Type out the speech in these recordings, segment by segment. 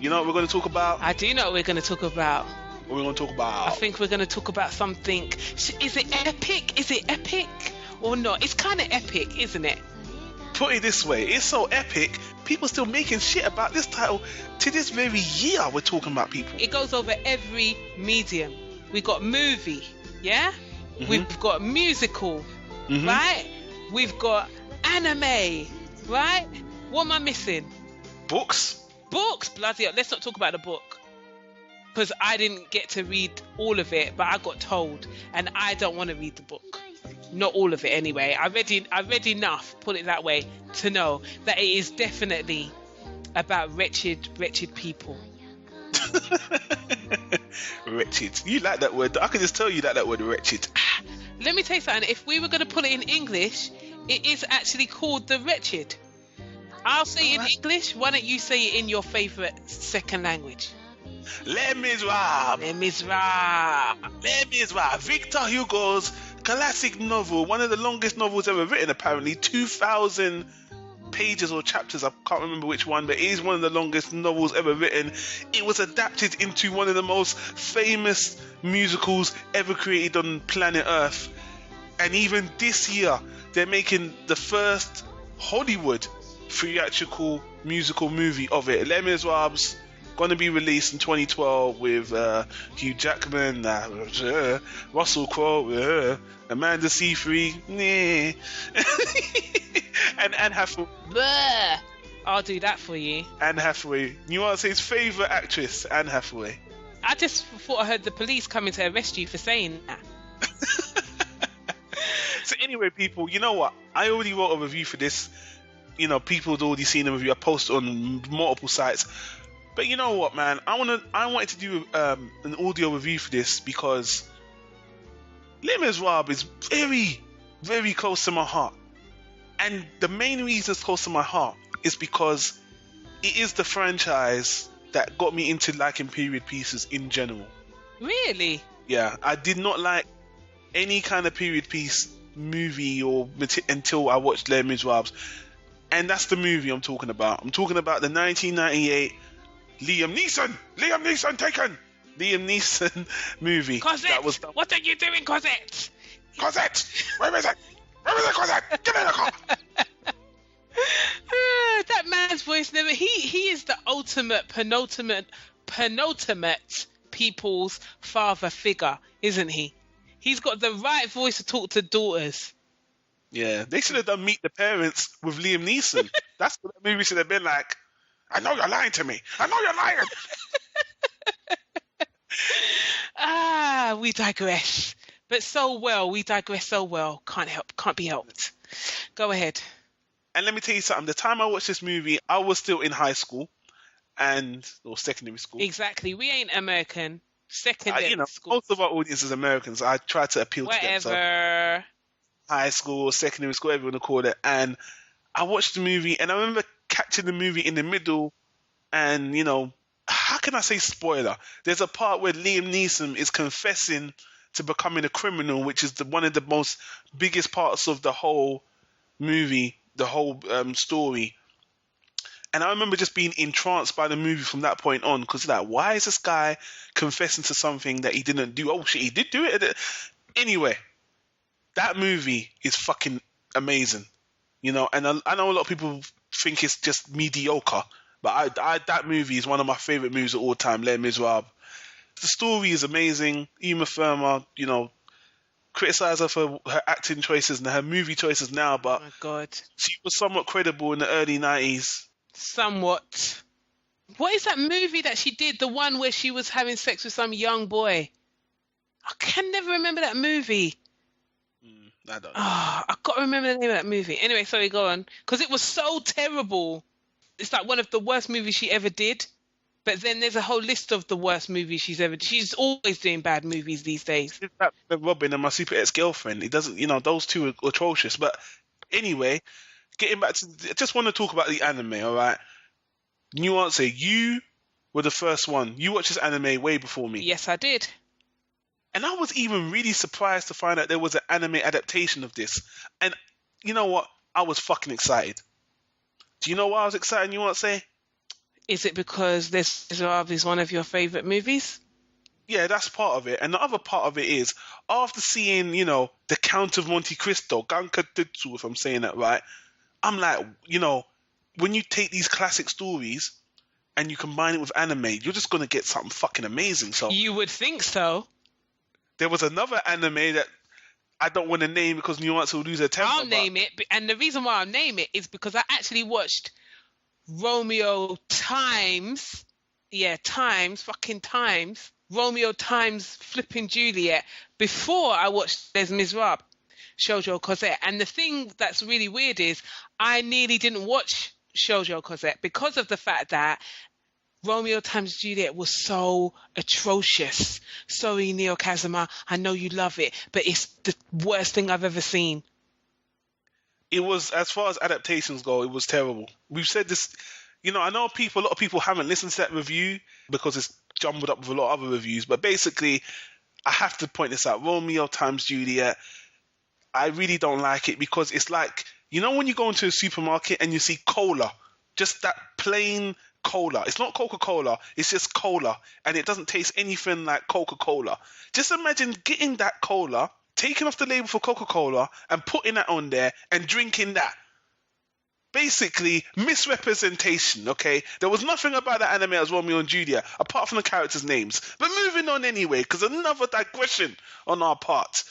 You know what we're going to talk about? I do know what we're going to talk about. What we're going to talk about? I think we're going to talk about something. Is it epic? Is it epic or not? It's kind of epic, isn't it? Put it this way, it's so epic, people still making shit about this title to this very year. We're talking about people. It goes over every medium. We got movie, yeah? Mm-hmm. We've got musical, mm-hmm. right? We've got anime, right? What am I missing? Books? Books, bloody hell. Let's not talk about the book. Because I didn't get to read all of it, but I got told, and I don't want to read the book. Not all of it anyway. I read enough, put it that way, to know that it is definitely about wretched people. Wretched. You like that word. I can just tell you that word, wretched. Let me tell you something. If we were going to put it in English, it is actually called The Wretched. I'll say it in English. Why don't you say it in your favourite second language? Les Miserables. Les Miserables. Les Miserables. Victor Hugo's classic novel, one of the longest novels ever written, apparently 2,000 pages or chapters. I can't remember which one, but it is one of the longest novels ever written. It was adapted into one of the most famous musicals ever created on planet Earth, and even this year they're making the first Hollywood theatrical musical movie of it. Les Miserables, going to be released in 2012 with Hugh Jackman, Russell Crowe, Amanda Seyfried, and Anne Hathaway. Bleh. I'll do that for you. Anne Hathaway. You want to say his favourite actress, Anne Hathaway? I just thought I heard the police coming to arrest you for saying that. So anyway, people, you know what? I already wrote a review for this. You know, people had already seen the review. I posted on multiple sites. But you know what, man? I wanted to do an audio review for this because Les Miserables is very, very close to my heart. And the main reason it's close to my heart is because it is the franchise that got me into liking period pieces in general. Really? Yeah, I did not like any kind of period piece movie until I watched Les Miserables. And that's the movie I'm talking about. I'm talking about the 1998 Liam Neeson taken! Liam Neeson movie. Cosette! What are you doing, Cosette? Cosette! Where is it? Where is it, Cosette? Give me the car! That man's voice never... He is the ultimate, penultimate people's father figure, isn't he? He's got the right voice to talk to daughters. Yeah, they should have done Meet the Parents with Liam Neeson. That's what that movie should have been like. I know you're lying to me. I know you're lying. We digress. But so well. We digress so well. Can't be helped. Go ahead. And let me tell you something. The time I watched this movie, I was still in high school or secondary school. Exactly. We ain't American. Secondary school. Most of our audience is Americans. I try to appeal to them. So high school, secondary school, whatever you want to call it. And I watched the movie, and I remember catching the movie in the middle, and how can I say spoiler? There's a part where Liam Neeson is confessing to becoming a criminal, which is one of the most biggest parts of the whole movie, the whole story. And I remember just being entranced by the movie from that point on, because why is this guy confessing to something that he didn't do? Oh shit, he did do it. Anyway, that movie is fucking amazing, and I know a lot of people think it's just mediocre, but that movie is one of my favorite movies of all time, Les Miserables. The story is amazing. Uma Thurman, criticize her for her acting choices and her movie choices now, but oh my God, she was somewhat credible in the early 90s. Somewhat. What is that movie that she did? The one where she was having sex with some young boy. I can never remember that movie. I don't know. I've got to remember the name of that movie. Anyway, sorry, go on. Because it was so terrible. It's like one of the worst movies she ever did. But then there's a whole list of the worst movies she's ever... She's always doing bad movies these days. Robin and My Super Ex-Girlfriend. It doesn't... those two are atrocious. But anyway, getting back to... I just want to talk about the anime, all right? Nuance, you were the first one. You watched this anime way before me. Yes, I did. And I was even really surprised to find out there was an anime adaptation of this. And you know what? I was fucking excited. Do you know why I was excited, you want to say? Is it because Les Miserables is one of your favourite movies? Yeah, that's part of it. And the other part of it is, after seeing, The Count of Monte Cristo, Ganka Tutsu, if I'm saying that right, I'm like, when you take these classic stories and you combine it with anime, you're just going to get something fucking amazing. So you would think so. There was another anime that I don't want to name because Nuance will lose her temper. I'll name it. And the reason why I'll name it is because I actually watched Romeo Times, Romeo Times flipping Juliet before I watched Les Miserables, Shojo Cosette. And the thing that's really weird is I nearly didn't watch Shojo Cosette because of the fact that Romeo Times Juliet was so atrocious. Sorry, Neo Kazuma, I know you love it, but it's the worst thing I've ever seen. It was, as far as adaptations go, it was terrible. We've said this, I know a lot of people haven't listened to that review because it's jumbled up with a lot of other reviews, but basically, I have to point this out. Romeo Times Juliet, I really don't like it because it's like, when you go into a supermarket and you see cola, just that plain cola. It's not Coca-Cola, it's just cola, and it doesn't taste anything like Coca-Cola. Just imagine getting that cola, taking off the label for Coca-Cola, and putting that on there and drinking that. Basically, misrepresentation, okay? There was nothing about that anime as Romeo and Juliet, apart from the characters' names. But moving on anyway, because another digression on our part.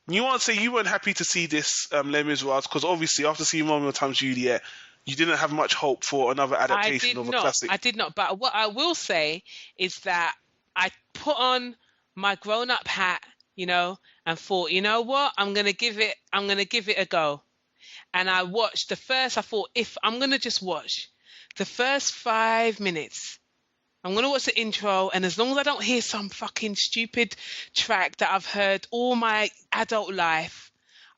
You want to say you weren't happy to see this, Les Miserables, because obviously after seeing Romeo times Juliet, you didn't have much hope for another adaptation of a classic. I did not. But what I will say is that I put on my grown-up hat, and thought, you know what? I'm gonna give it a go. And I watched I thought, if I'm gonna just watch the first 5 minutes, I'm gonna watch the intro, and as long as I don't hear some fucking stupid track that I've heard all my adult life,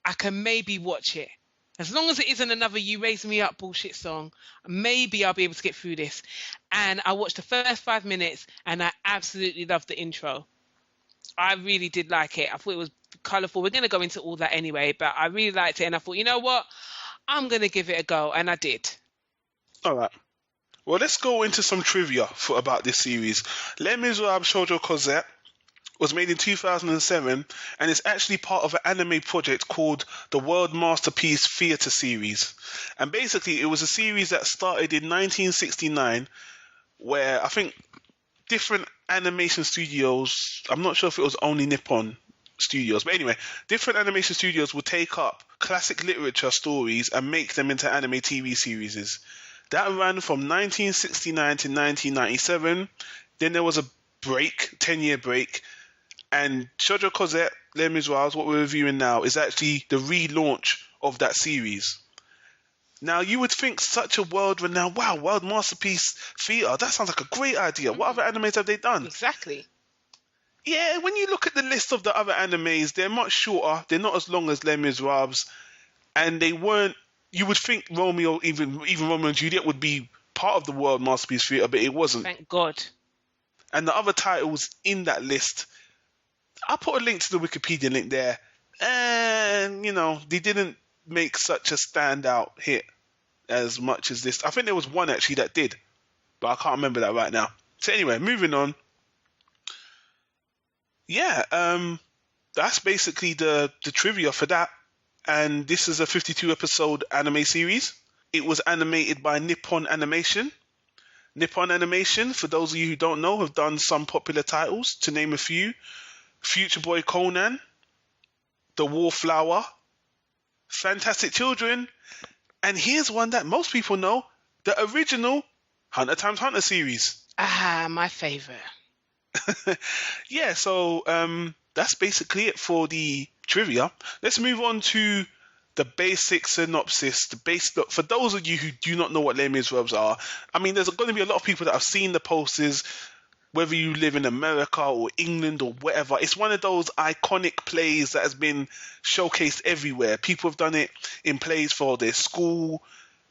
I can maybe watch it. As long as it isn't another You Raise Me Up bullshit song, maybe I'll be able to get through this. And I watched the first 5 minutes, and I absolutely loved the intro. I really did like it. I thought it was colourful. We're going to go into all that anyway, but I really liked it, and I thought, you know what? I'm going to give it a go, and I did. All right. Well, let's go into some trivia about this series. Les Miserables Shojo Cosette was made in 2007 and is actually part of an anime project called the World Masterpiece Theatre Series. And basically, it was a series that started in 1969 where I think different animation studios, I'm not sure if it was only Nippon Studios, but anyway, different animation studios would take up classic literature stories and make them into anime TV series. That ran from 1969 to 1997. Then there was a break, 10-year break, and Shojo Cosette, Les Miserables, what we're reviewing now, is actually the relaunch of that series. Now, you would think such a world-renowned, world masterpiece theatre, that sounds like a great idea. What other animes have they done? Exactly. Yeah, when you look at the list of the other animes, they're much shorter. They're not as long as Les Miserables, and they weren't. You would think Romeo, even Romeo and Juliet, would be part of the World Masterpiece Theatre, but it wasn't. Thank God. And the other titles in that list, I'll put a link to the Wikipedia link there, and they didn't make such a standout hit as much as this. I think there was one actually that did, but I can't remember that right now. So anyway, moving on. Yeah, that's basically the trivia for that. And this is a 52-episode anime series. It was animated by Nippon Animation. Nippon Animation, for those of you who don't know, have done some popular titles, to name a few. Future Boy Conan, The Wallflower, Fantastic Children, and here's one that most people know, the original Hunter x Hunter series. Ah, my favourite. Yeah, so that's basically it for the trivia. Let's move on to the basic synopsis. Look, for those of you who do not know what Les Miserables are, I mean, there's going to be a lot of people that have seen the posters, whether you live in America or England or whatever. It's one of those iconic plays that has been showcased everywhere. People have done it in plays for their school.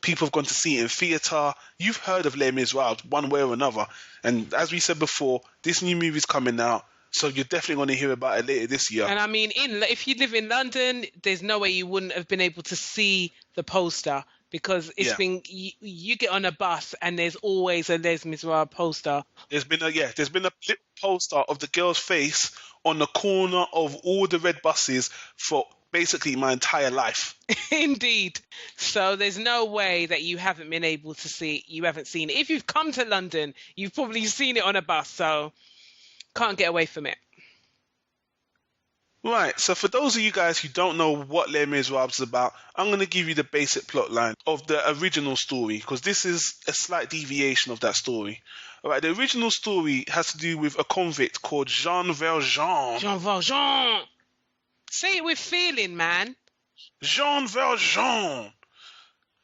People have gone to see it in theatre. You've heard of Les Miserables one way or another. And as we said before, this new movie's coming out, so you're definitely going to hear about it later this year. And I mean, if you live in London, there's no way you wouldn't have been able to see the poster because it's been you get on a bus and there's always a Les Miserables poster. There's been a little poster of the girl's face on the corner of all the red buses for basically my entire life. Indeed. So there's no way that you haven't been able to see, you haven't seen it. If you've come to London, you've probably seen it on a bus, so can't get away from it. Right, so for those of you guys who don't know what Les Miserables is about, I'm going to give you the basic plot line of the original story, because this is a slight deviation of that story. All right, the original story has to do with a convict called Jean Valjean. Jean Valjean! Say it with feeling, man. Jean Valjean!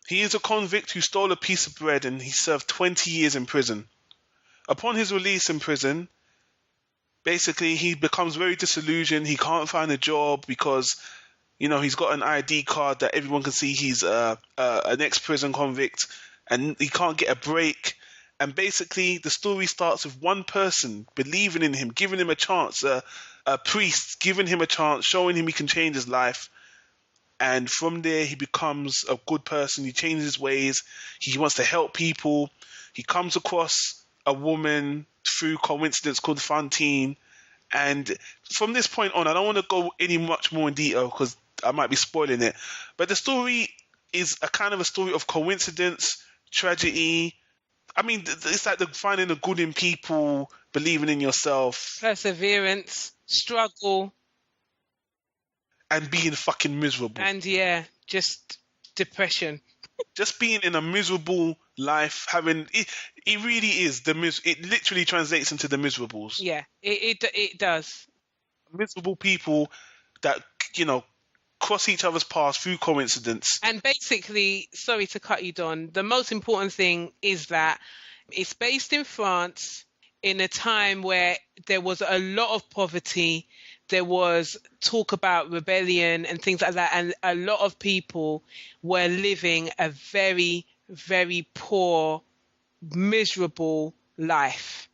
He is a convict who stole a piece of bread and he served 20 years in prison. Upon his release in prison, basically, he becomes very disillusioned. He can't find a job because, he's got an ID card that everyone can see he's an ex-prison convict, and he can't get a break. And basically, the story starts with one person believing in him, giving him a chance, a priest giving him a chance, showing him he can change his life. And from there, he becomes a good person. He changes his ways. He wants to help people. He comes across a woman through coincidence called Fantine, and from this point on, I don't want to go any much more in detail because I might be spoiling it, but the story is a kind of a story of coincidence, tragedy. I mean, it's like finding the good in people, believing in yourself, perseverance, struggle, and being fucking miserable, and just depression. Just being in a miserable life, having it really is it literally translates into the miserables. Yeah, it does. Miserable people that cross each other's paths through coincidence. And basically, sorry to cut you, Don, the most important thing is that it's based in France in a time where there was a lot of poverty. There was talk about rebellion and things like that, and a lot of people were living a very, very poor, miserable life.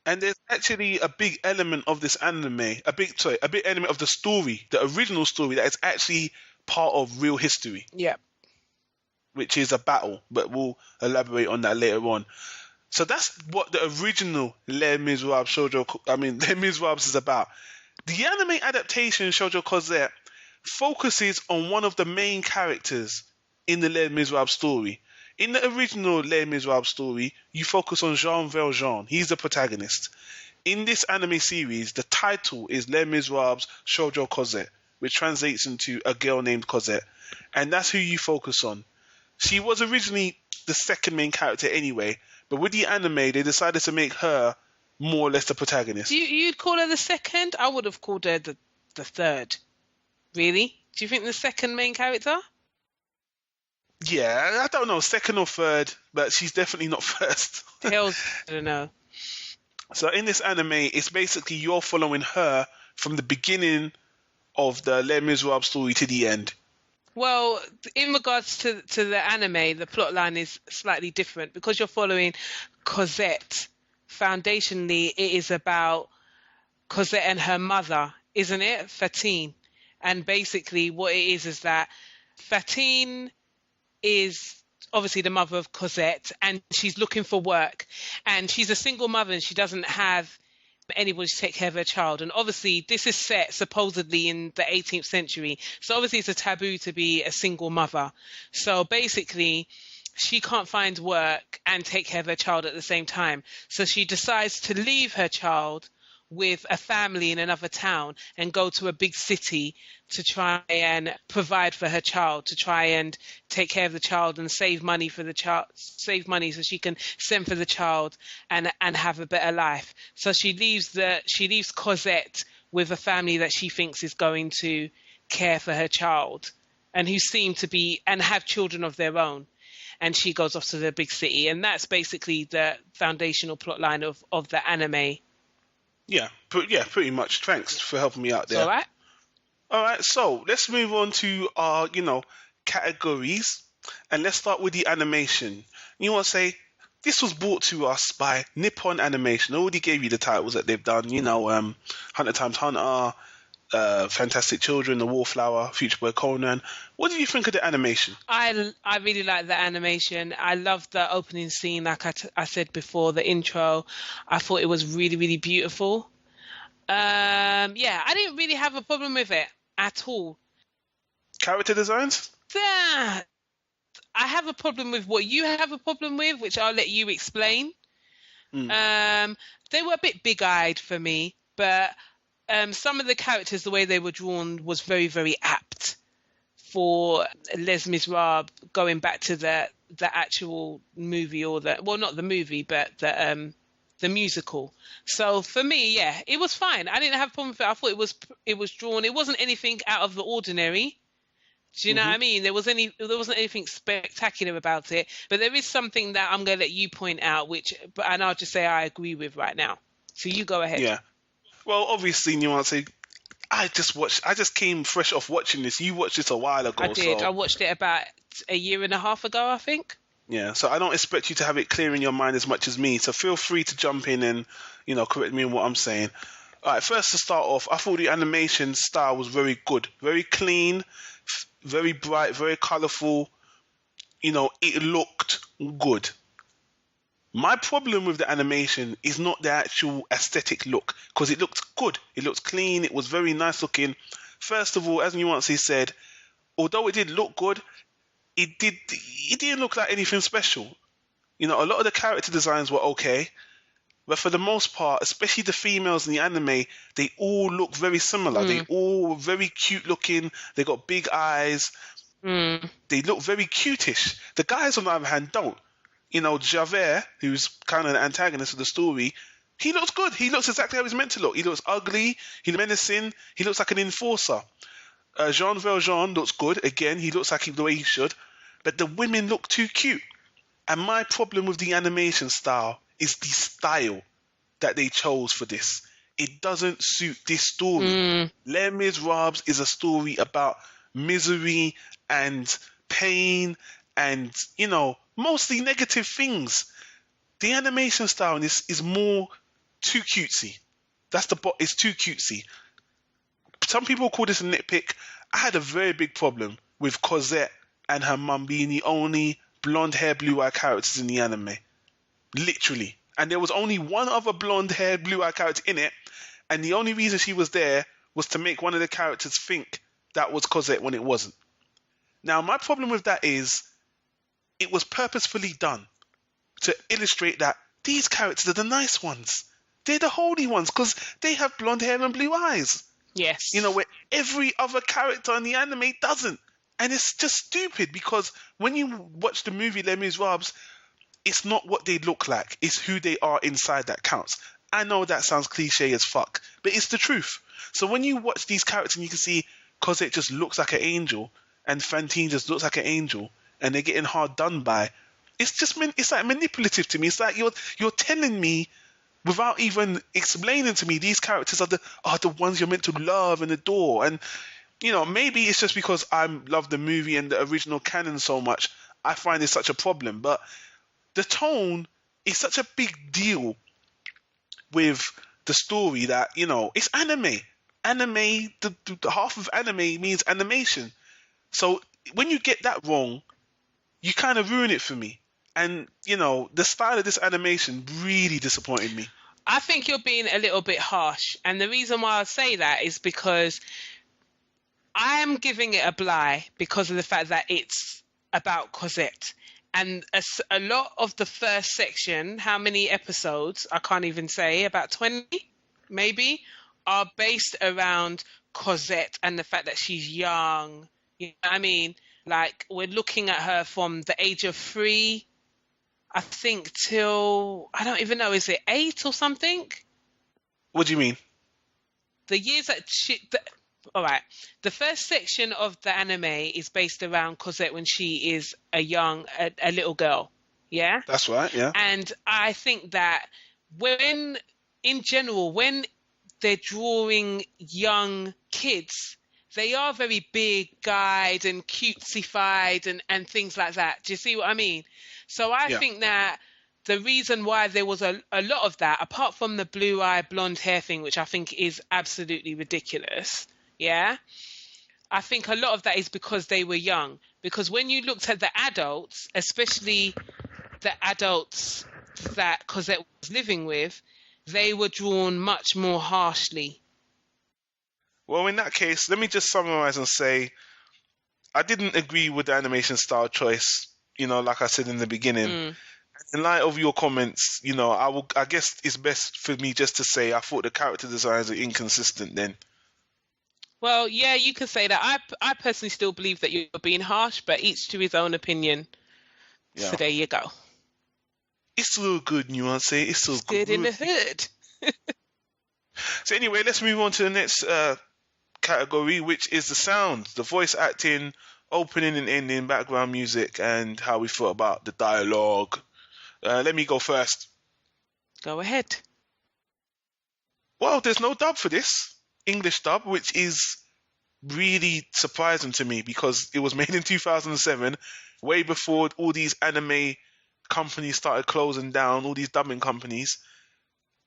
And there's actually a big element of this anime, a big element of the story, the original story, that is actually part of real history. Yeah. Which is a battle, but we'll elaborate on that later on. So that's what the original Les Miserables Les Miserables is about. The anime adaptation, Shojo Cosette, focuses on one of the main characters in the Les Miserables story. In the original Les Miserables story, you focus on Jean Valjean. He's the protagonist. In this anime series, the title is Les Miserables Shojo Cosette, which translates into a girl named Cosette. And that's who you focus on. She was originally the second main character anyway, but with the anime, they decided to make her more or less the protagonist. You'd call her the second? I would have called her the third. Really? Do you think the second main character? Yeah, I don't know, second or third, but she's definitely not first. I don't know. So in this anime, it's basically you're following her from the beginning of the Les Miserables story to the end. Well, in regards to the anime, the plot line is slightly different because you're following Cosette. Foundationally, it is about Cosette and her mother, isn't it? Fantine. And basically what it is that Fantine is obviously the mother of Cosette, and she's looking for work. And she's a single mother and she doesn't have anybody to take care of her child. And obviously this is set supposedly in the 18th century. So obviously it's a taboo to be a single mother. So basically she can't find work and take care of her child at the same time. So she decides to leave her child with a family in another town and go to a big city to try and provide for her child, to try and take care of the child and save money for the child, save money so she can send for the child and have a better life. So she leaves Cosette with a family that she thinks is going to care for her child and who seem to be and have children of their own. And she goes off to the big city. And that's basically the foundational plot line of the anime. Yeah, pretty much. Thanks for helping me out there. All right. All right, so let's move on to our, categories. And let's start with the animation. You want to say, this was brought to us by Nippon Animation. I already gave you the titles that they've done, Hunter x Hunter, Fantastic Children, The Wallflower, Future Boy Conan. What did you think of the animation? I really like the animation. I love the opening scene, like I said before, the intro. I thought it was really, really beautiful. Yeah, I didn't really have a problem with it at all. Character designs? Yeah, I have a problem with what you have a problem with, which I'll let you explain. They were a bit big-eyed for me, but some of the characters, the way they were drawn was very, very apt for Les Miserables, going back to the actual movie, or not the movie, but the musical. So for me, yeah, it was fine. I didn't have a problem with it. I thought it was drawn. It wasn't anything out of the ordinary. Do you know what I mean? There wasn't anything spectacular about it, but there is something that I'm going to let you point out, and I'll just say I agree with right now. So you go ahead. Yeah. Well, obviously, Nuance, I just came fresh off watching this. You watched this a while ago. I did. So, I watched it about a year and a half ago, I think. Yeah, so I don't expect you to have it clear in your mind as much as me. So feel free to jump in and, correct me on what I'm saying. All right, first to start off, I thought the animation style was very good. Very clean, very bright, very colourful. It looked good. My problem with the animation is not the actual aesthetic look, because it looked good. It looked clean. It was very nice looking. First of all, as Nuance said, although it did look good, it didn't look like anything special. A lot of the character designs were okay, but for the most part, especially the females in the anime, they all look very similar. They all were very cute looking. They got big eyes. They look very cutish. The guys, on the other hand, don't. Javert, who's kind of the antagonist of the story, he looks good. He looks exactly how he's meant to look. He looks ugly. He looks menacing. He looks like an enforcer. Jean Valjean looks good. Again, he looks like the way he should. But the women look too cute. And my problem with the animation style is the style that they chose for this. It doesn't suit this story. Les Miserables is a story about misery and pain and, mostly negative things. The animation style in this is more too cutesy. It's too cutesy. Some people call this a nitpick. I had a very big problem with Cosette and her mum being the only blonde hair, blue eye characters in the anime. Literally. And there was only one other blonde hair, blue eye character in it, and the only reason she was there was to make one of the characters think that was Cosette when it wasn't. Now, my problem with that is it was purposefully done to illustrate that these characters are the nice ones. They're the holy ones because they have blonde hair and blue eyes. Yes. Where every other character in the anime doesn't. And it's just stupid because when you watch the movie Les Miserables, it's not what they look like. It's who they are inside that counts. I know that sounds cliche as fuck, but it's the truth. So when you watch these characters and you can see Cosette just looks like an angel and Fantine just looks like an angel and they're getting hard done by, it's like manipulative to me. It's like you're telling me without even explaining to me these characters are the ones you're meant to love and adore. And maybe it's just because I love the movie and the original canon so much, I find it such a problem. But the tone is such a big deal with the story that, it's anime. Anime, the half of anime means animation. So when you get that wrong, you kind of ruin it for me. And, the style of this animation really disappointed me. I think you're being a little bit harsh. And the reason why I say that is because I am giving it a bly because of the fact that it's about Cosette. And a lot of the first section, how many episodes, I can't even say, about 20 maybe, are based around Cosette and the fact that she's young. You know what I mean? Like, we're looking at her from the age of 3, I think, till, I don't even know, is it 8 or something? What do you mean? The years that all right. The first section of the anime is based around Cosette when she is a little girl. Yeah? That's right, yeah. And I think that when they're drawing young kids, they are very big-eyed and cutesy-fied and things like that. Do you see what I mean? So I think that the reason why there was a lot of that, apart from the blue-eye, blonde hair thing, which I think is absolutely ridiculous, yeah, I think a lot of that is because they were young. Because when you looked at the adults, especially the adults that Cosette was living with, they were drawn much more harshly. Well, in that case, let me just summarize and say I didn't agree with the animation style choice, like I said in the beginning. In light of your comments, I guess it's best for me just to say I thought the character designs are inconsistent then. Well, yeah, you can say that. I personally still believe that you're being harsh, but each to his own opinion. Yeah. So there you go. It's so good, Nuance. It's so good in the hood. So anyway, let's move on to the next category, which is the sound, the voice acting, opening and ending, background music, and how we thought about the dialogue. Let me go first. Go ahead. Well, there's no dub for this, English dub, which is really surprising to me because it was made in 2007, way before all these anime companies started closing down, all these dubbing companies.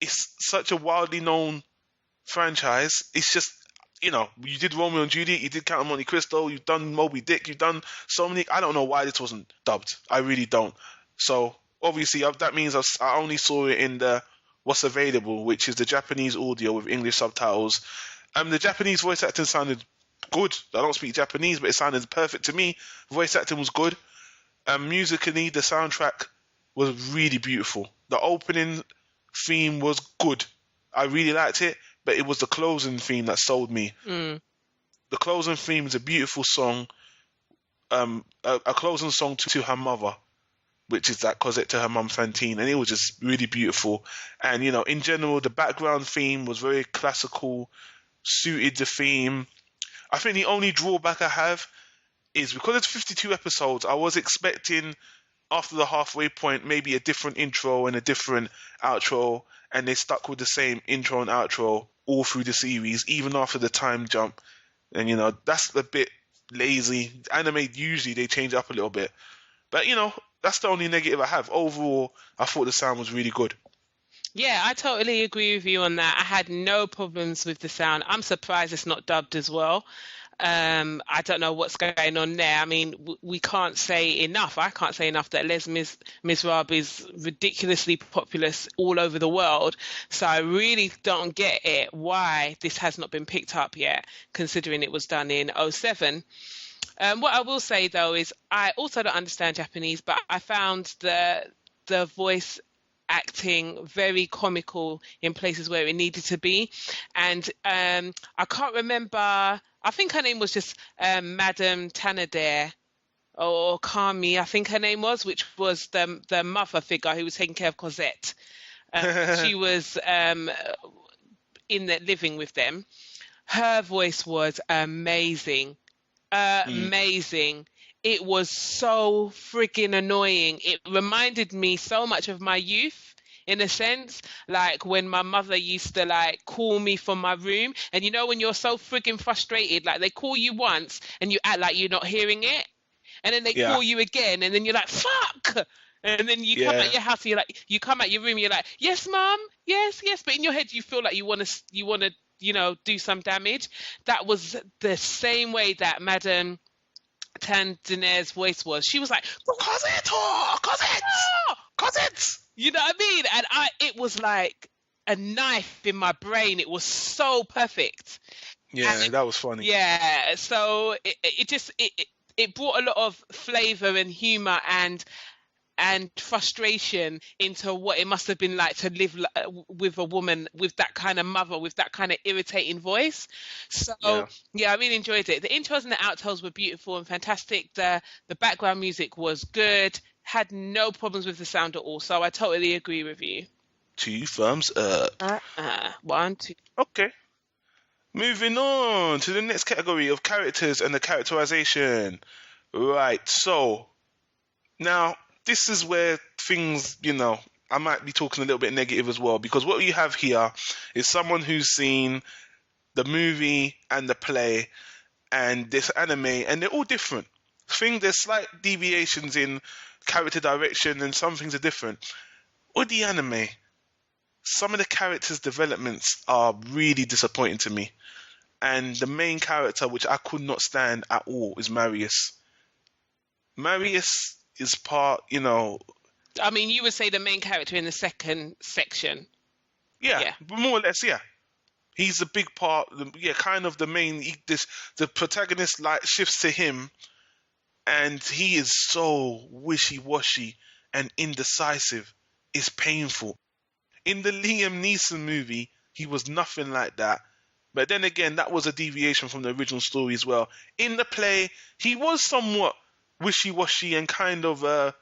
It's such a wildly known franchise. It's just, you did Romeo and Juliet, you did Count of Monte Cristo, you've done Moby Dick, you've done so many. I don't know why this wasn't dubbed. I really don't. So obviously that means I only saw it in the what's available, which is the Japanese audio with English subtitles. The Japanese voice acting sounded good. I don't speak Japanese, but it sounded perfect to me. Voice acting was good. Musically, the soundtrack was really beautiful. The opening theme was good. I really liked it, but it was the closing theme that sold me. The closing theme is a beautiful song, a closing song to her mother, which is that Cosette to her mum Fantine, and it was just really beautiful. And in general, the background theme was very classical, suited the theme. I think the only drawback I have is because it's 52 episodes, I was expecting after the halfway point maybe a different intro and a different outro, and they stuck with the same intro and outro all through the series, even after the time jump. And that's a bit lazy. Anime, usually they change up a little bit, but that's the only negative I have. Overall, I thought the sound was really good. Yeah, I totally agree with you on that. I had no problems with the sound. I'm surprised it's not dubbed as well. I don't know what's going on there. I mean, we can't say enough. I can't say enough that Les Miserables is ridiculously popular all over the world. So I really don't get it why this has not been picked up yet, considering it was done in 2007. What I will say, though, is I also don't understand Japanese, but I found the voice acting very comical in places where it needed to be. And I can't remember, I think her name was just Madame Tanadere or Kami, I think her name was, which was the mother figure who was taking care of Cosette. She was in there living with them. Her voice was amazing. Amazing. It was so freaking annoying. It reminded me so much of my youth, in a sense, like when my mother used to like call me from my room, and when you're so freaking frustrated, like they call you once and you act like you're not hearing it, and then they call you again, and then you're like, fuck. And then you come out your house and you come out your room, you're like, yes, mom, yes, but in your head you feel like you want to do some damage. That was the same way that Madame Tandanere's voice was. She was like, Cosette, Cosette. You know what I mean? And it was like a knife in my brain. It was so perfect. Yeah, that was funny. Yeah, so it brought a lot of flavor and humor and frustration into what it must have been like to live with a woman with that kind of mother, with that kind of irritating voice. So yeah, I really enjoyed it. The intros and the outros were beautiful and fantastic. The background music was good. Had no problems with the sound at all. So I totally agree with you. 2 thumbs up. 1, 2. Okay. Moving on to the next category of characters and the characterization. Right, so now this is where things, I might be talking a little bit negative as well, because what you have here is someone who's seen the movie and the play and this anime, and they're all different. There's slight deviations in character direction, and some things are different. With the anime, some of the characters' developments are really disappointing to me. And the main character, which I could not stand at all, is Marius. Marius is part, I mean, you would say the main character in the second section. Yeah, more or less, yeah. He's a big part, kind of the main. The protagonist shifts to him, and he is so wishy-washy and indecisive. It's painful. In the Liam Neeson movie, he was nothing like that. But then again, that was a deviation from the original story as well. In the play, he was somewhat wishy-washy and kind of a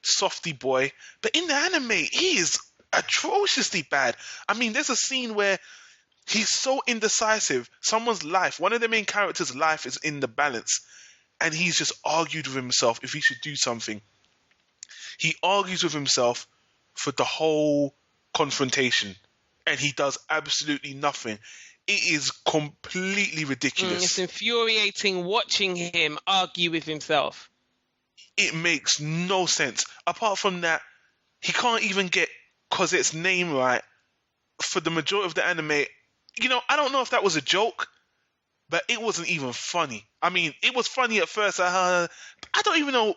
softy boy. But in the anime, he is atrociously bad. I mean, there's a scene where he's so indecisive. Someone's life, one of the main characters' life is in the balance. And he's just argued with himself if he should do something. He argues with himself for the whole confrontation. And he does absolutely nothing. It is completely ridiculous. It's infuriating watching him argue with himself. It makes no sense. Apart from that, he can't even get Cosette's name right for the majority of the anime. I don't know if that was a joke, but it wasn't even funny. I mean, it was funny at first. I don't even know.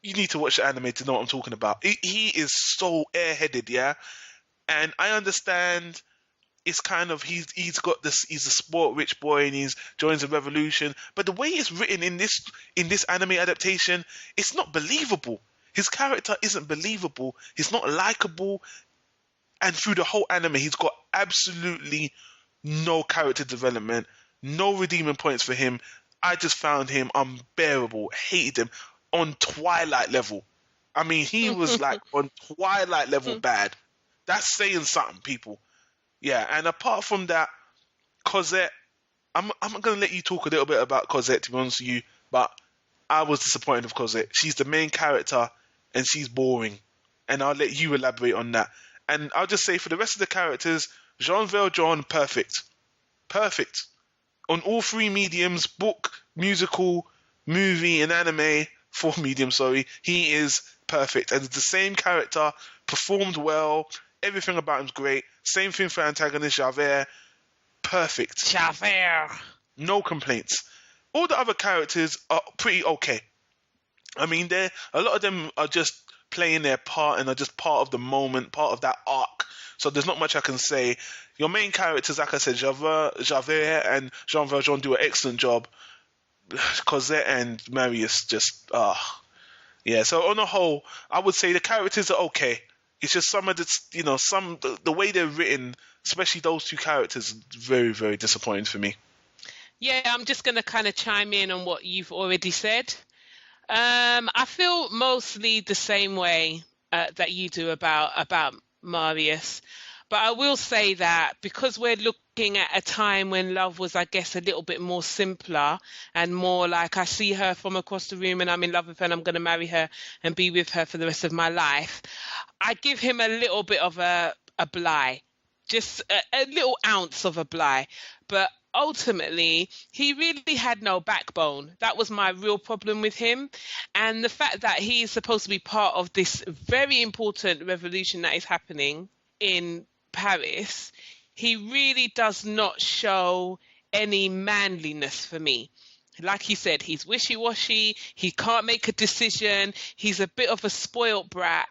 You need to watch the anime to know what I'm talking about. He is so airheaded, yeah? And I understand it's kind of, he's got this, he's a sport rich boy and he's joins a revolution. But the way it's written in this anime adaptation, it's not believable. His character isn't believable. He's not likable. And through the whole anime, he's got absolutely no character development, no redeeming points for him. I just found him unbearable, hated him on Twilight level. I mean, he was like on Twilight level bad. That's saying something, people. Yeah, and apart from that, Cosette, I'm going to let you talk a little bit about Cosette, to be honest with you, but I was disappointed with Cosette. She's the main character, and she's boring. And I'll let you elaborate on that. And I'll just say, for the rest of the characters, Jean Valjean, perfect. Perfect. On all three mediums, book, musical, movie, and anime, 4 mediums, sorry, he is perfect. And it's the same character, performed well, everything about him's great. Same thing for antagonist Javert. Perfect. Javert. No complaints. All the other characters are pretty okay. I mean, a lot of them are just playing their part and are just part of the moment, part of that arc. So there's not much I can say. Your main characters, like I said, Javert and Jean Valjean do an excellent job. Cosette and Marius just, yeah. So on the whole, I would say the characters are okay. It's just some of the way they're written, especially those 2 characters, very, very disappointing for me. Yeah, I'm just going to kind of chime in on what you've already said. I feel mostly the same way that you do about Marius. But I will say that because we're looking at a time when love was, I guess, a little bit more simpler and more like I see her from across the room and I'm in love with her and I'm going to marry her and be with her for the rest of my life, I give him a little bit of a bligh, just a little ounce of a bligh. But ultimately, he really had no backbone. That was my real problem with him. And the fact that he is supposed to be part of this very important revolution that is happening in Paris, he really does not show any manliness for me. Like he said, he's wishy-washy, he can't make a decision, he's a bit of a spoilt brat,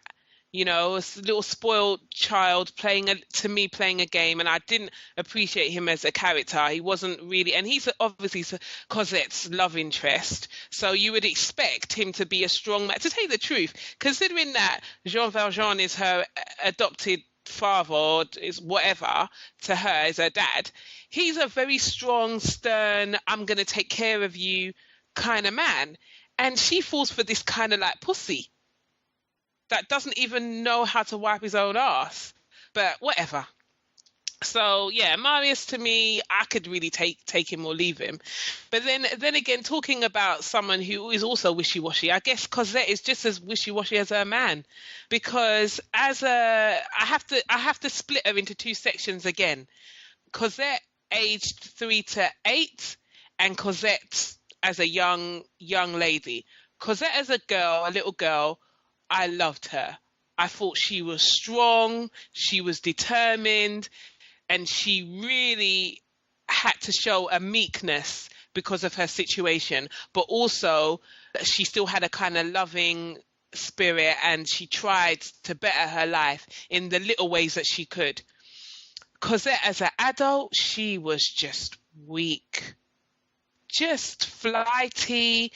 a little spoiled child playing a game, and I didn't appreciate him as a character. He wasn't really, and he's obviously Cosette's love interest, so you would expect him to be a strong man. To tell you the truth, considering that Jean Valjean is her adopted father or is whatever to her as her dad, he's a very strong, stern, I'm going to take care of you kind of man. And she falls for this kind of like pussy that doesn't even know how to wipe his own ass. But whatever. So yeah, Marius, to me, I could really take him or leave him. But then again, talking about someone who is also wishy-washy, I guess Cosette is just as wishy-washy as her man, because I have to split her into 2 sections again. Cosette aged 3 to 8, and Cosette as a young lady. Cosette as a little girl, I loved her. I thought she was strong, she was determined, and she really had to show a meekness because of her situation, but also she still had a kind of loving spirit, and she tried to better her life in the little ways that she could. Cosette, as an adult, she was just weak, just flighty,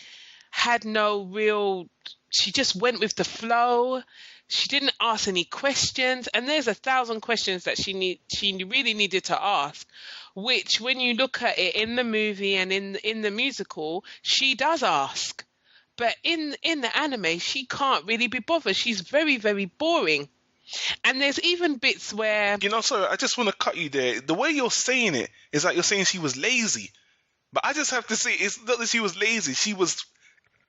had no real, she just went with the flow. She didn't ask any questions, and there's 1,000 questions that she really needed to ask, which when you look at it in the movie and in the musical, she does ask. But in the anime, she can't really be bothered. She's very, very boring. And there's even bits where... sorry, I just want to cut you there. The way you're saying it is like you're saying she was lazy. But I just have to say, it's not that she was lazy. She was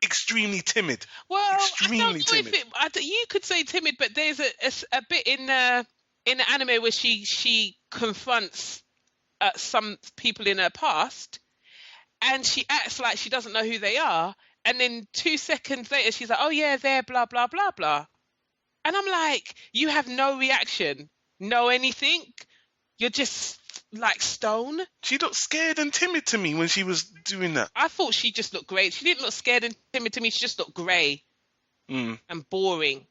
extremely timid. Well, extremely timid. You could say timid, but there's a bit in the anime where she confronts some people in her past, and she acts like she doesn't know who they are. And then 2 seconds later, she's like, oh, yeah, they're blah, blah, blah, blah. And I'm like, you have no reaction, no anything. You're just like stone. She looked scared and timid to me when she was doing that. I thought she just looked great. She didn't look scared and timid to me. She just looked grey and boring.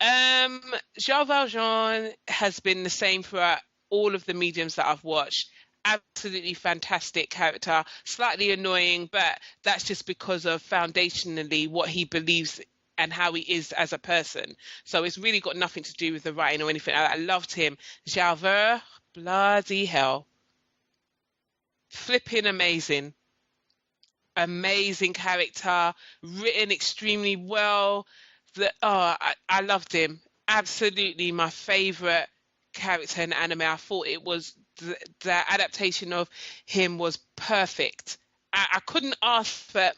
Jean Valjean has been the same throughout all of the mediums that I've watched. Absolutely fantastic character, slightly annoying, but that's just because of foundationally what he believes and how he is as a person. So it's really got nothing to do with the writing or anything. I loved him. Javert, bloody hell. Flipping amazing. Amazing character, written extremely well. I loved him. Absolutely my favourite character in anime. I thought it was the adaptation of him was perfect. I couldn't ask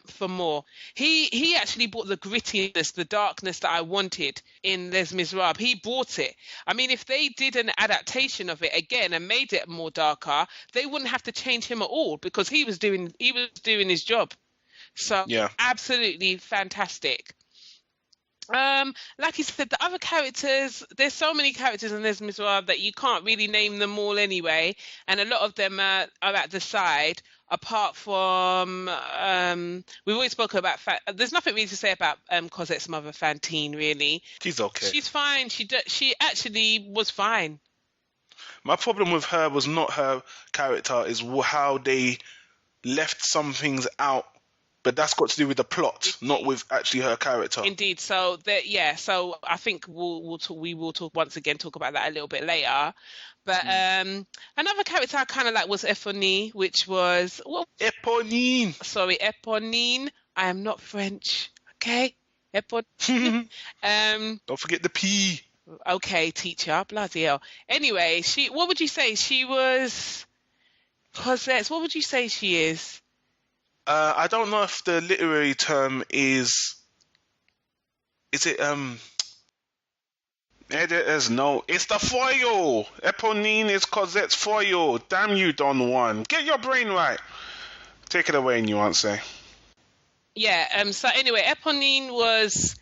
for more. He actually brought the grittiness, the darkness that I wanted in Les Miserables. He brought it. I mean, if they did an adaptation of it again and made it more darker, they wouldn't have to change him at all because he was doing his job. So yeah, absolutely fantastic. Like you said, the other characters, there's so many characters in Les Miserables that you can't really name them all anyway, and a lot of them are at the side. Apart from, we've always spoken about. There's nothing really to say about Cosette's mother, Fantine. Really, she's okay. She's fine. She actually was fine. My problem with her was not her character, is how they left some things out. But that's got to do with the plot, not with actually her character. Indeed. So So I think we will talk once again about that a little bit later. But another character I kind of like was Eponine, which was Eponine. Sorry, Eponine. I am not French. Okay, Eponine. Don't forget the P. Okay, teacher. Bloody hell. Anyway, what would you say she was? Cosette. What would you say she is? I don't know if the literary term is it editors no, it's the foil. Eponine is Cosette's foil. Damn you, Don Juan. Get your brain right. Take it away, Nuance. Yeah, so anyway, Eponine was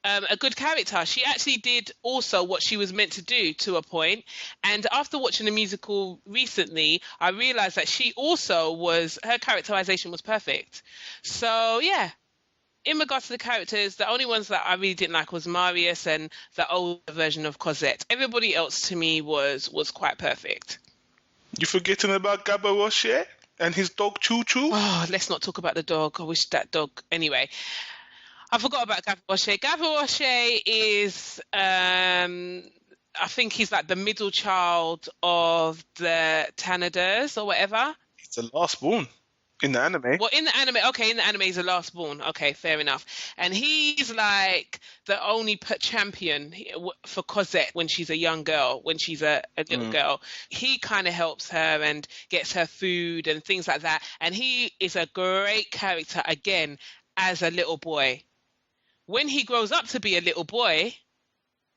a good character. She actually did also what she was meant to do to a point. And after watching the musical recently, I realized that her characterization was perfect. So yeah, in regards to the characters, the only ones that I really didn't like was Marius and the older version of Cosette. Everybody else to me was quite perfect. You forgetting about Gavroche and his dog Choo Choo? Oh, let's not talk about the dog. I wish that dog... Anyway, I forgot about Gavroche. Gavroche is... I think he's like the middle child of the Tannaders or whatever. He's the last born. In the anime. Well, in the anime he's the last born. Okay, fair enough. And he's like the only champion for Cosette when she's a young girl, when she's a little girl. He kind of helps her and gets her food and things like that. And he is a great character, again, as a little boy. When he grows up to be a little boy,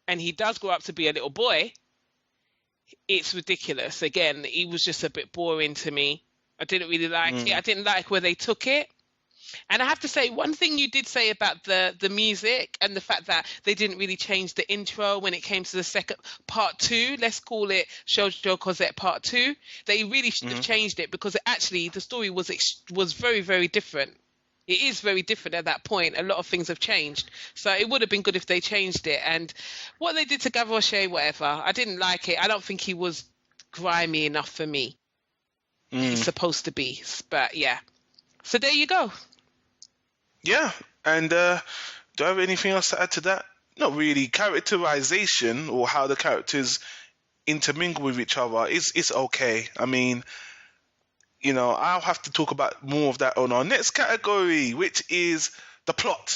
and he does grow up to be a little boy, it's ridiculous. Again, he was just a bit boring to me. I didn't really like it. I didn't like where they took it. And I have to say, one thing you did say about the music and the fact that they didn't really change the intro when it came to the second part 2, let's call it Shojo Cosette part 2. They really should have changed it, because actually the story was very, very different. It is very different at that point. A lot of things have changed. So it would have been good if they changed it. And what they did to Gavroche, whatever, I didn't like it. I don't think he was grimy enough for me. He's supposed to be. But yeah. So there you go. Yeah. And do I have anything else to add to that? Not really. Characterization, or how the characters intermingle with each other, is okay. I mean, you know, I'll have to talk about more of that on our next category, which is the plot.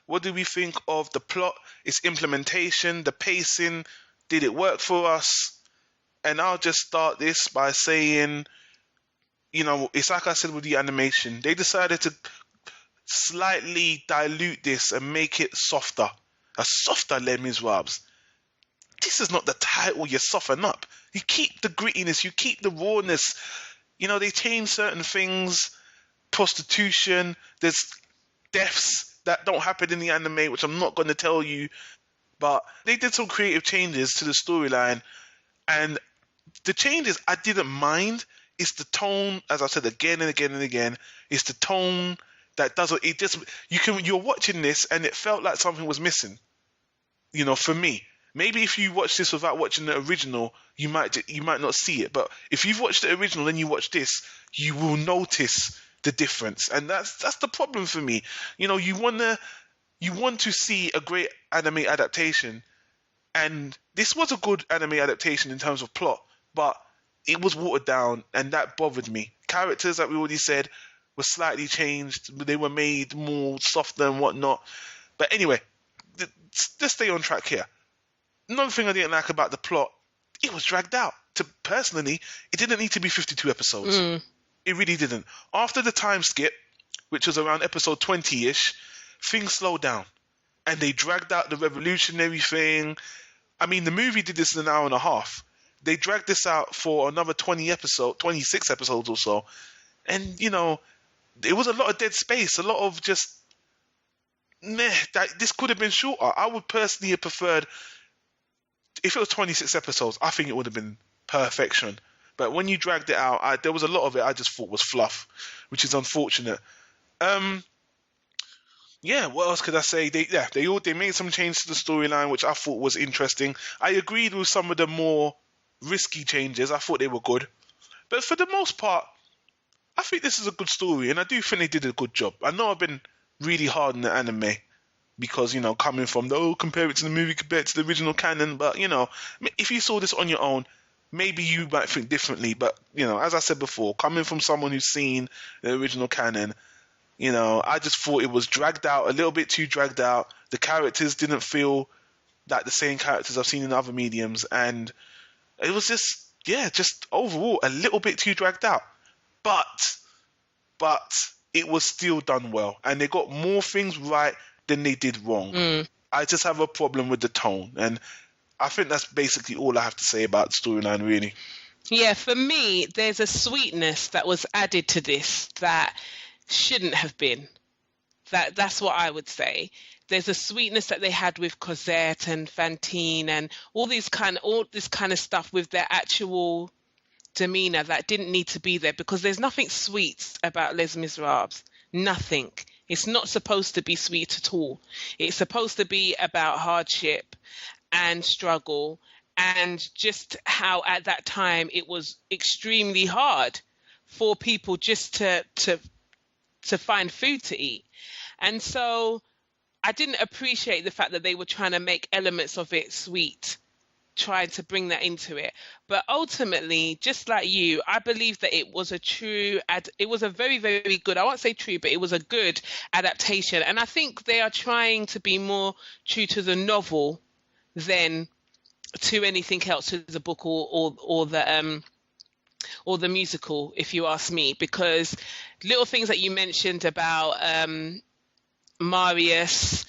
What do we think of the plot, its implementation, the pacing? Did it work for us? And I'll just start this by saying, you know, it's like I said with the animation. They decided to slightly dilute this and make it softer. A softer Les Miserables. This is not the title you soften up. You keep the grittiness, you keep the rawness. You know, they change certain things. Prostitution, there's deaths that don't happen in the anime, which I'm not going to tell you. But they did some creative changes to the storyline. And the changes I didn't mind. It's the tone, as I said again and again and again. It's the tone that doesn't, it just, you're watching this and it felt like something was missing. You know, for me. Maybe if you watch this without watching the original, you might not see it. But if you've watched the original and you watch this, you will notice the difference. And that's the problem for me. You know, you want to see a great anime adaptation, and this was a good anime adaptation in terms of plot, but it was watered down, and that bothered me. Characters, like we already said, were slightly changed. They were made more softer and whatnot. But anyway, let's stay on track here. Another thing I didn't like about the plot, it was dragged out. Personally, it didn't need to be 52 episodes. It really didn't. After the time skip, which was around episode 20-ish, things slowed down. And they dragged out the revolutionary thing. I mean, the movie did this in an hour and a half. They dragged this out for another 26 episodes or so. And, you know, it was a lot of dead space, a lot of just, this could have been shorter. I would personally have preferred, if it was 26 episodes, I think it would have been perfection. But when you dragged it out, there was a lot of it I just thought was fluff, which is unfortunate. Yeah, what else could I say? They made some changes to the storyline, which I thought was interesting. I agreed with some of the more risky changes. I thought they were good. But for the most part, I think this is a good story, and I do think they did a good job. I know I've been really hard on the anime, because, you know, coming from compare it to the movie, compare it to the original canon. But, you know, if you saw this on your own, maybe you might think differently. But, you know, as I said before, coming from someone who's seen the original canon, you know, I just thought it was dragged out, a little bit too dragged out. The characters didn't feel like the same characters I've seen in other mediums. And it was just overall a little bit too dragged out. But it was still done well. And they got more things right than they did wrong. I just have a problem with the tone, and I think that's basically all I have to say about the storyline, really. Yeah, for me, there's a sweetness that was added to this that shouldn't have been. That's what I would say. There's a sweetness that they had with Cosette and Fantine and all this kind of stuff with their actual demeanor that didn't need to be there, because there's nothing sweet about Les Miserables. Nothing. It's not supposed to be sweet at all. It's supposed to be about hardship and struggle, and just how at that time it was extremely hard for people just to find food to eat. And so I didn't appreciate the fact that they were trying to make elements of it sweet, trying to bring that into it. But ultimately, just like you, I believe that it was it was a very, very good, I won't say true, but it was a good adaptation. And I think they are trying to be more true to the novel than to anything else, to the book or the musical, if you ask me, because little things that you mentioned about Marius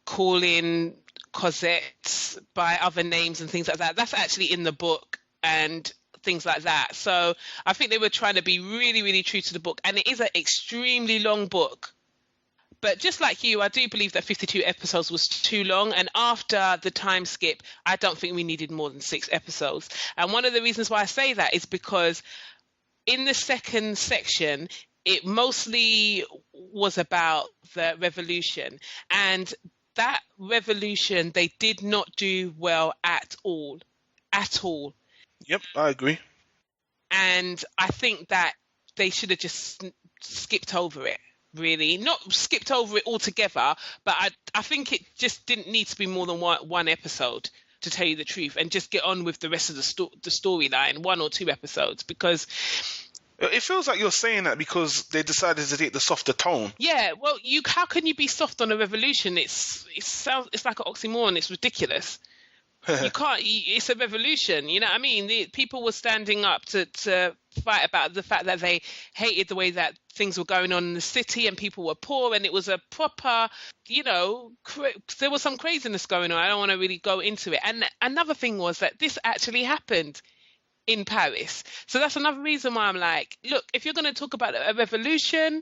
calling Cosette by other names and things like that, that's actually in the book and things like that. So I think they were trying to be really, really true to the book, and it is an extremely long book. But just like you, I do believe that 52 episodes was too long. And after the time skip, I don't think we needed more than 6 episodes. And one of the reasons why I say that is because in the second section, it mostly was about the revolution. And that revolution, they did not do well at all. At all. Yep, I agree. And I think that they should have just skipped over it, really. Not skipped over it altogether, but I think it just didn't need to be more than one episode, to tell you the truth, and just get on with the rest of the storyline, 1 or 2 episodes, because... It feels like you're saying that because they decided to take the softer tone. Yeah, well, how can you be soft on a revolution? It's like an oxymoron. It's ridiculous. You can't. It's a revolution. You know what I mean? People were standing up to fight about the fact that they hated the way that things were going on in the city, and people were poor, and it was a proper, there was some craziness going on. I don't want to really go into it. And another thing was that this actually happened in Paris. So that's another reason why I'm like, look, if you're going to talk about a revolution,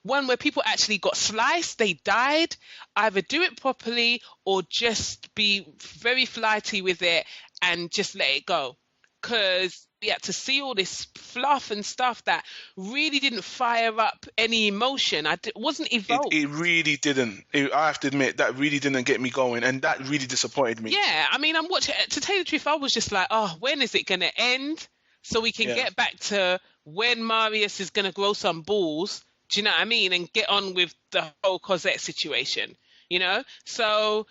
one where people actually got sliced, they died, either do it properly or just be very flighty with it and just let it go. Because we had to see all this fluff and stuff that really didn't fire up any emotion. Wasn't evoked. It really didn't. I have to admit, that really didn't get me going, and that really disappointed me. Yeah, I mean, I'm watching. To tell you the truth, I was just like, oh, when is it going to end? So we can get back to when Marius is going to grow some balls. Do you know what I mean? And get on with the whole Cosette situation, So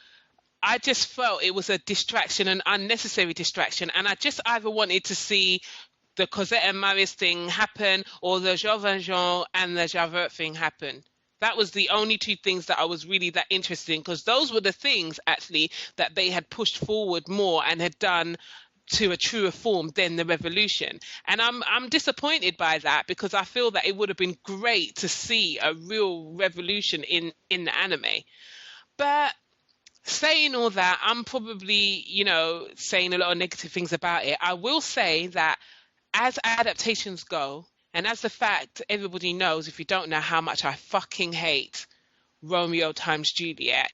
I just felt it was a distraction, an unnecessary distraction. And I just either wanted to see the Cosette and Marius thing happen or the Jean Valjean and the Javert thing happen. That was the only 2 things that I was really that interested in, because those were the things actually that they had pushed forward more and had done to a truer form than the revolution. And I'm disappointed by that, because I feel that it would have been great to see a real revolution in the anime. But saying all that, I'm probably, saying a lot of negative things about it. I will say that as adaptations go, and as the fact everybody knows, if you don't know, how much I fucking hate Romeo times Juliet,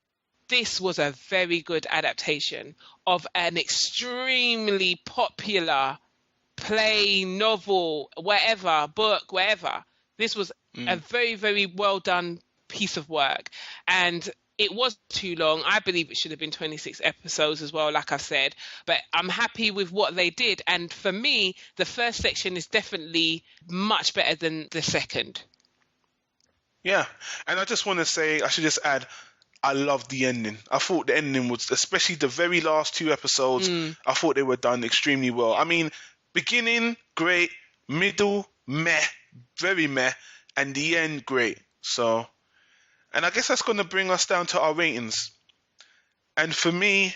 this was a very good adaptation of an extremely popular play, novel, whatever, book, whatever. This was a very, very well done piece of work. And it was too long. I believe it should have been 26 episodes as well, like I said. But I'm happy with what they did. And for me, the first section is definitely much better than the second. Yeah. And I just want to say, I should just add, I loved the ending. I thought the ending was, especially the very last 2 episodes, I thought they were done extremely well. I mean, beginning, great. Middle, meh. Very meh. And the end, great. So... And I guess that's going to bring us down to our ratings. And for me,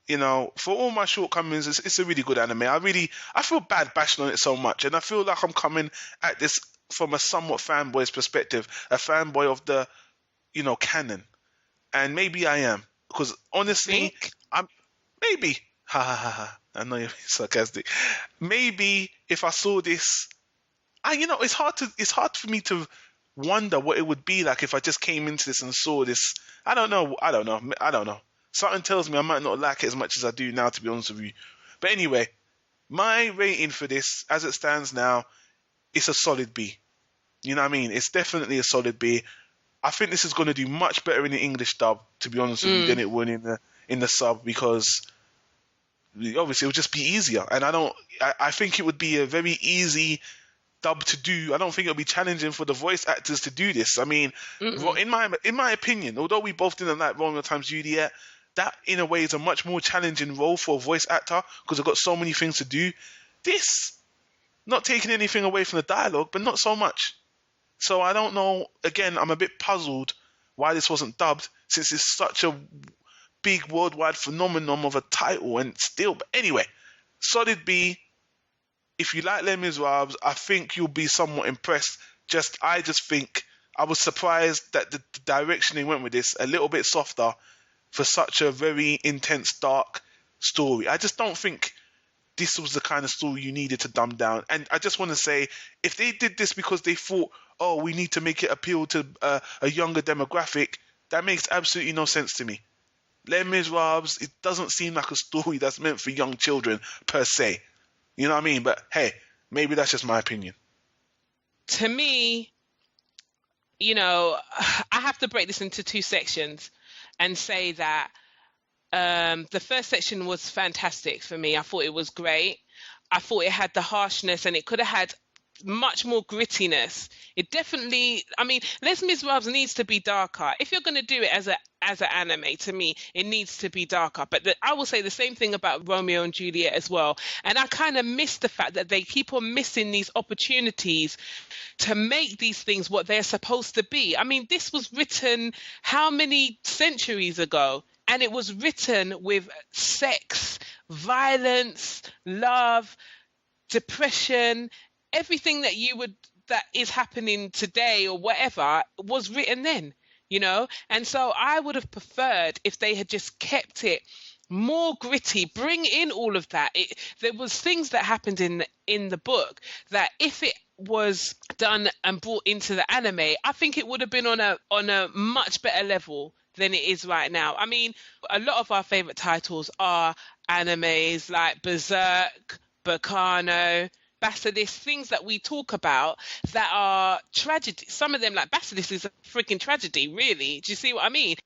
for all my shortcomings, it's a really good anime. I feel bad bashing on it so much. And I feel like I'm coming at this from a somewhat fanboy's perspective, a fanboy of the, canon. And maybe I am. Because honestly, maybe. Ha ha ha ha. I know you're sarcastic. Maybe if I saw this, it's hard for me to wonder what it would be like if I just came into this and saw this. I don't know. Something tells me I might not like it as much as I do now, to be honest with you. But anyway, my rating for this, as it stands now, it's a solid B. You know what I mean? It's definitely a solid B. I think this is going to do much better in the English dub, to be honest with you, than it would in the sub, because obviously it would just be easier. And I think it would be a very easy dub to do. I don't think it'll be challenging for the voice actors to do this. I mean, in my opinion, although we both didn't like Romeo times Juliet, that in a way is a much more challenging role for a voice actor, because they've got so many things to do. This, not taking anything away from the dialogue, but not so much. So I don't know. Again, I'm a bit puzzled why this wasn't dubbed, since it's such a big worldwide phenomenon of a title, and still. But anyway, solid B. If you like Les Miserables, I think you'll be somewhat impressed. I just think I was surprised that the direction they went with this, a little bit softer for such a very intense, dark story. I just don't think this was the kind of story you needed to dumb down. And I just want to say, if they did this because they thought, oh, we need to make it appeal to a younger demographic, that makes absolutely no sense to me. Les Miserables, it doesn't seem like a story that's meant for young children per se. You know what I mean? But hey, maybe that's just my opinion. To me, you know, I have to break this into two sections and say that the first section was fantastic for me. I thought it was great. I thought it had the harshness, and it could have had much more grittiness. It definitely, I mean, Les Miserables needs to be darker. If you're going to do it as an anime, to me, it needs to be darker. But I will say the same thing about Romeo and Juliet as well. And I kind of miss the fact that they keep on missing these opportunities to make these things what they're supposed to be. I mean, this was written how many centuries ago? And it was written with sex, violence, love, depression, everything that is happening today or whatever was written then, you know? And so I would have preferred if they had just kept it more gritty, bring in all of that. There was things that happened in the book that if it was done and brought into the anime, I think it would have been on a much better level than it is right now. I mean, a lot of our favorite titles are animes like Berserk, Bacano, Basilisk, things that we talk about that are tragedy. Some of them, like Basilisk, is a freaking tragedy, really. Do you see what I mean?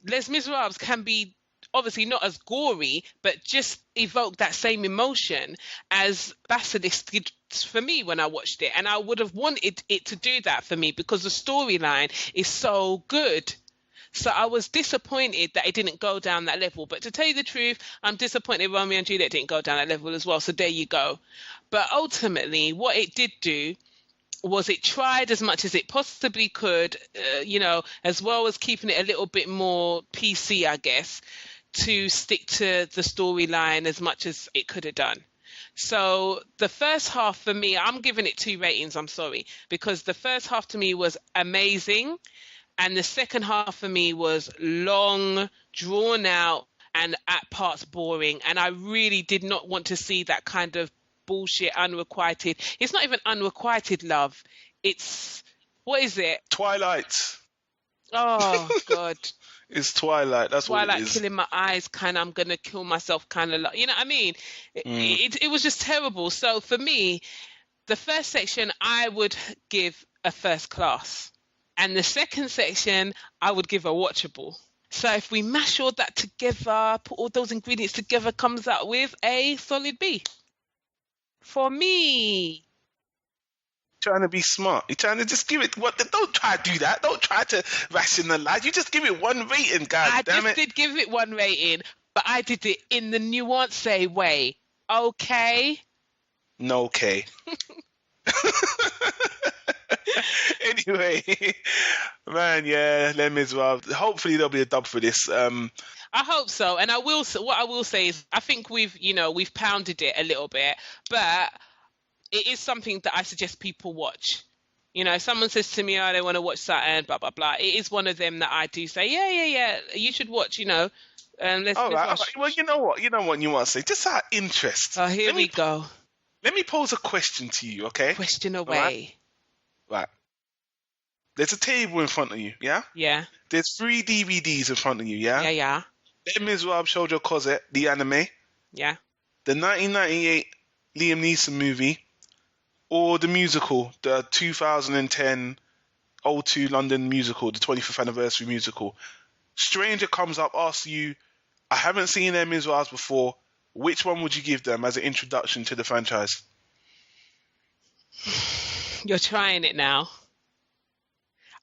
Les Miserables can be obviously not as gory, but just evoke that same emotion as Basilisk did for me when I watched it. And I would have wanted it to do that for me because the storyline is so good. So I was disappointed that it didn't go down that level. But to tell you the truth, I'm disappointed Romeo and Juliet didn't go down that level as well. So there you go. But ultimately, what it did do was it tried as much as it possibly could, you know, as well as keeping it a little bit more PC, I guess, to stick to the storyline as much as it could have done. So the first half for me, I'm giving it 2 ratings, I'm sorry, because the first half to me was amazing. And the second half for me was long, drawn out, and at parts boring. And I really did not want to see that kind of bullshit, unrequited. It's not even unrequited love. It's, what is it? Twilight. Oh, God. It's Twilight. That's Twilight, what it is. killing my eyes, kind of, I'm going to kill myself, kind of, you know what I mean? It was just terrible. So for me, the first section, I would give a first class. And the second section, I would give a watchable. So if we mash all that together, put all those ingredients together, comes out with a solid B. For me. Trying to be smart. You're trying to just give it what? Don't try to do that. Don't try to rationalize. You just give it 1 rating, God damn it. I just did give it 1 rating, but I did it in the nuanced way. Okay? No, okay. Anyway, man, yeah, Les Miserables. Hopefully there'll be a dub for this. I hope so, and what I will say is I think we've pounded it a little bit, but it is something that I suggest people watch. You know, if someone says to me, oh, they want to watch something, blah blah blah, it is one of them that I do say, yeah, you should watch. You know, let's watch. Well, you know what you want to say, just out of interest. Oh, here we go. Let me pose a question to you, okay? Question away. Right. There's a table in front of you, yeah? Yeah. There's 3 DVDs in front of you, yeah? Yeah. Les Miserables, Shojo, Cosette, the anime. Yeah. The 1998 Liam Neeson movie, or the musical, the 2010 O2 London musical, the 25th anniversary musical. Stranger comes up, asks you, I haven't seen Les Miserables before. Which one would you give them as an introduction to the franchise? You're trying it now.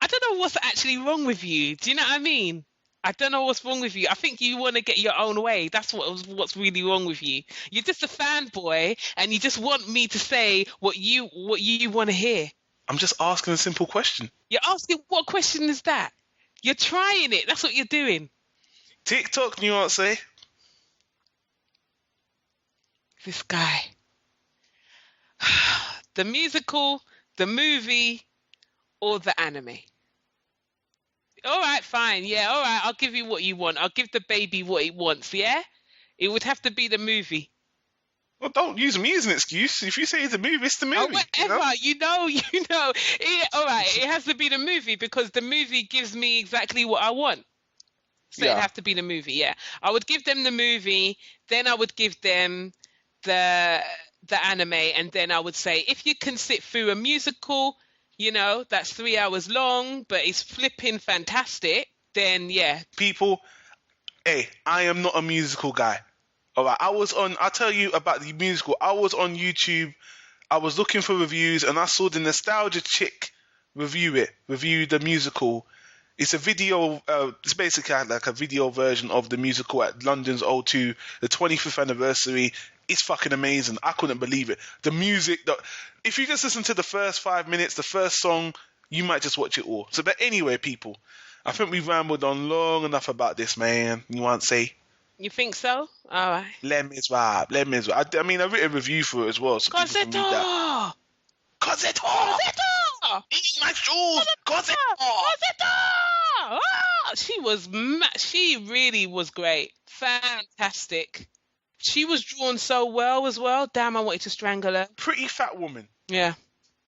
I don't know what's actually wrong with you. Do you know what I mean? I don't know what's wrong with you. I think you want to get your own way. That's what's really wrong with you. You're just a fanboy, and you just want me to say what you want to hear. I'm just asking a simple question. You're asking, what question is that? You're trying it. That's what you're doing. TikTok nuance, eh? This guy. The musical, the movie, or the anime? All right, fine. Yeah, all right. I'll give you what you want. I'll give the baby what it wants, yeah? It would have to be the movie. Well, don't use me as an excuse. If you say it's a movie, it's the movie. Whatever, you know. All right, it has to be the movie because the movie gives me exactly what I want. So it'd have to be the movie, yeah. I would give them the movie, then I would give them the anime, and then I would say, if you can sit through a musical, that's 3 hours long, but it's flipping fantastic, then yeah. People, hey, I am not a musical guy. All right, I'll tell you about the musical. I was on YouTube. I was looking for reviews, and I saw the Nostalgia Chick review the musical. It's a video. It's basically like a video version of the musical at London's O2, the 25th anniversary. It's fucking amazing. I couldn't believe it. The music. If you just listen to the first 5 minutes, the first song, you might just watch it all. So, but anyway, people, I think we've rambled on long enough about this, man. You want to say? You think so? All right. Les Miserables. I mean, I wrote a review for it as well, so Cosette! people can read that. Cosette! Eat my shoes! Cosette! Cosette! She really was great. Fantastic. She was drawn so well as well. Damn, I wanted to strangle her. Pretty fat woman. Yeah.